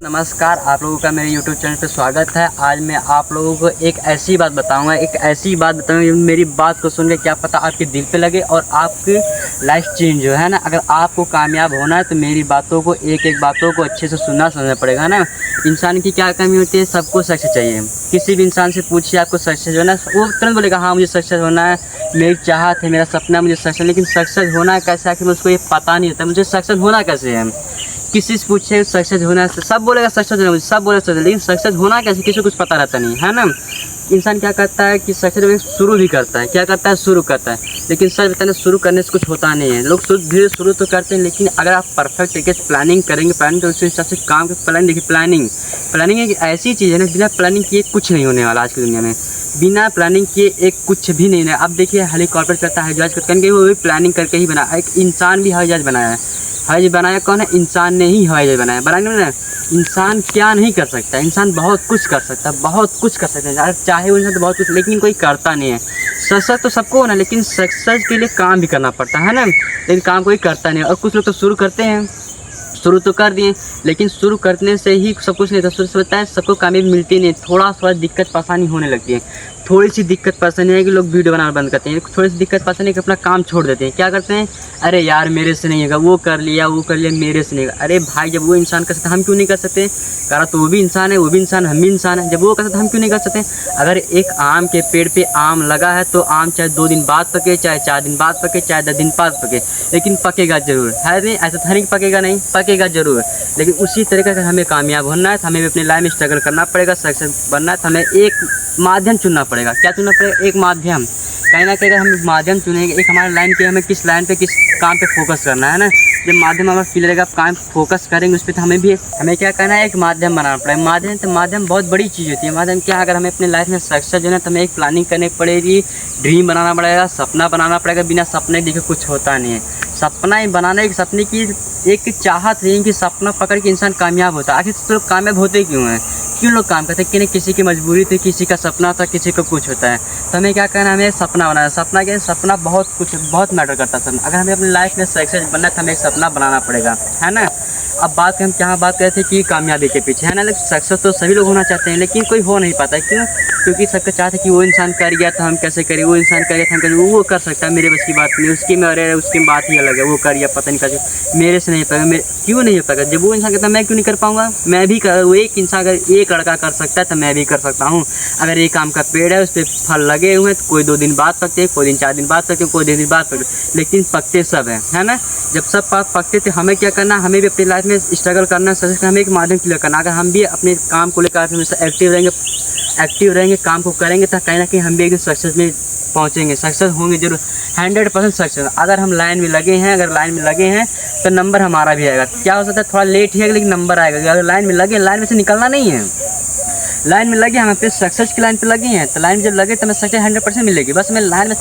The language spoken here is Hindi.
नमस्कार, आप लोगों का मेरे YouTube चैनल पे स्वागत है। आज मैं आप लोगों को एक ऐसी बात बताऊंगा, मेरी बात को सुन के क्या पता आपके दिल पे लगे और आपकी लाइफ चेंज हो, है ना। अगर आपको कामयाब होना है तो मेरी बातों को एक बातों को अच्छे से सुनना समझना पड़ेगा, है ना। इंसान की क्या कमी होती है, सबको सक्सेस चाहिए। किसी भी इंसान से पूछिए आपको सक्सेस होना है, वो तुरंत बोलेगा हाँ मुझे सक्सेस होना है, मेरी चाहत है, मेरा सपना है मुझे सक्सेस। लेकिन सक्सेस होना है कैसे, आखिर उसको ये पता नहीं होता मुझे सक्सेस होना कैसे है। किसी से पूछे सक्सेस होना है, सब बोलेगा सक्सेस होना, मुझे सब बोलेगा सक्सेस, लेकिन सक्सेस होना कैसे किसी को कुछ पता रहता नहीं है ना। इंसान क्या करता है कि सक्सेस शुरू भी करता है, क्या करता है शुरू करता है, लेकिन सच बताने शुरू करने से कुछ होता नहीं है। लोग धीरे शुरू तो करते हैं, लेकिन अगर आप परफेक्ट तरीके से प्लानिंग करेंगे, प्लानिंग तो उस हिसाब से काम के प्लानिंग। देखिए प्लानिंग एक ऐसी चीज़ है ना, बिना प्लानिंग किए कुछ नहीं होने वाला आज की दुनिया में। बिना प्लानिंग किए एक कुछ भी नहीं है। अब देखिए हेलीकॉप्टर करता है, हवाई जहाज करता है, वो भी प्लानिंग करके ही बना। एक इंसान भी हवाई जहाज बनाया है। हवाई जहाज बनाया कौन है? इंसान ने ही हवाई जहाज बनाया। बनाने में इंसान क्या नहीं कर सकता, इंसान बहुत कुछ कर सकता है, बहुत कुछ कर सकता है यार, चाहे इंसान तो बहुत कुछ, लेकिन कोई करता नहीं है। सक्सेस तो सबको होना, लेकिन सक्सेस के लिए काम भी करना पड़ता है ना, लेकिन काम कोई करता नहीं। और कुछ लोग तो शुरू करते हैं, शुरू तो कर दिए, लेकिन शुरू करने से ही सब कुछ नहीं था। शुरू से होता है सबको कामयाबी मिलती नहीं, थोड़ा दिक्कत परेशानी होने लगती है। थोड़ी सी दिक्कत परेशानी है कि लोग वीडियो बनाना बंद करते हैं, थोड़ी सी दिक्कत परेशानी कि अपना काम छोड़ देते हैं। क्या करते हैं, अरे यार मेरे से नहीं होगा, वो कर लिया मेरे से नहीं होगा। अरे भाई जब वो इंसान कर सकते हम क्यों नहीं कर सकते? करा तो वो भी इंसान है, वो भी इंसान, हम भी इंसान है। जब वो कर सकते हम क्यों नहीं कर सकते? अगर एक आम के पेड़ पे आम लगा है तो आम चाहे 2 दिन बाद पके, चाहे 4 दिन बाद पके, चाहे 10 दिन बाद पके, लेकिन पकेगा जरूर, है नहीं? ऐसा था नहीं कि पकेगा नहीं, पकेगा जरूर। लेकिन उसी तरीके से हमें कामयाब होना है तो हमें अपनी लाइफ में स्ट्रगल करना पड़ेगा। सक्सेस बनना है तो हमें एक माध्यम चुनना पड़ेगा। क्या चुनना पड़ेगा? एक माध्यम। कहीं ना कहीं अगर हम माध्यम चुनेंगे, एक हमारे लाइन पे, हमें किस लाइन पे किस काम पे फोकस करना है ना। जब माध्यम हमारा क्लियर रहेगा, काम फोकस करेंगे उस पर, तो हमें क्या करना है, एक माध्यम बनाना पड़ेगा। माध्यम बहुत बड़ी चीज़ होती है। माध्यम क्या, अगर हमें अपने लाइफ में सक्सेस जो है तो हमें एक प्लानिंग करनी पड़ेगी, ड्रीम बनाना पड़ेगा, सपना बनाना पड़ेगा। बिना सपने देखे कुछ होता नहीं है। सपना ही बनाना, एक सपने की एक चाहत रही कि सपना पकड़ के इंसान कामयाब होता है। आखिर तो लोग कामयाब होते क्यों हैं, क्यों लोग काम करते हैं? कि नहीं, किसी की मजबूरी थी, किसी का सपना था, किसी को कुछ होता है। तो हमें क्या करना है, हमें सपना बनाना है। सपना क्या है? सपना बहुत मैटर करता है सपना। अगर हमें अपनी लाइफ में सक्सेस बनना है तो हमें एक सपना बनाना पड़ेगा, है ना। अब हम क्या बात कर रहे थे कि कामयाबी के पीछे, है ना। लेकिन सक्सेस तो सभी लोग होना चाहते हैं, लेकिन कोई हो नहीं पाता। क्यों? क्योंकि सबका चाहते हैं कि वो इंसान कर गया तो हम कैसे करें, वो इंसान कर गया तो हम करें, वो कर सकता है, मेरे बस की बात नहीं, उसकी में, अरे उसकी बात ही अलग है, वो कर गया पता नहीं कैसे, मेरे से नहीं पाएगा। क्यों नहीं हो पाएगा? जब वो इंसान कहता है मैं क्यों नहीं कर पाऊंगा, मैं भी कर। वो एक इंसान अगर एक लड़का कर सकता है तो मैं भी कर सकता हूँ। अगर एक आम का पेड़ है, उस पर फल लगे हुए हैं, तो कोई 2 दिन बाद पकते, कोई दिन 4 दिन बाद पकते, कोई 10 दिन बाद पकते, लेकिन पकते सब है ना। जब सब पकते थे, हमें क्या करना, हमें भी अपनी लाइफ में स्ट्रगल करना, हमें एक माध्यम क्लियर करना। अगर हम भी अपने काम को लेकर हमेशा एक्टिव रहेंगे, काम को करेंगे, तो कहीं ना कहीं हम भी एक दिन सक्सेस में पहुंचेंगे, सक्सेस होंगे जरूर, 100% सक्सेस। अगर हम लाइन में लगे हैं तो नंबर हमारा भी आएगा। क्या हो सकता है, थोड़ा लेट ही आएगा, लेकिन नंबर आएगा। अगर लाइन में लगे, लाइन में से निकलना नहीं है। लाइन में लगे, हम अपने सक्सेस की लाइन पे लगे हैं, तो लाइन में जब लगे तो हमें सक्सेस 100% मिलेगी। बस हमें लाइन में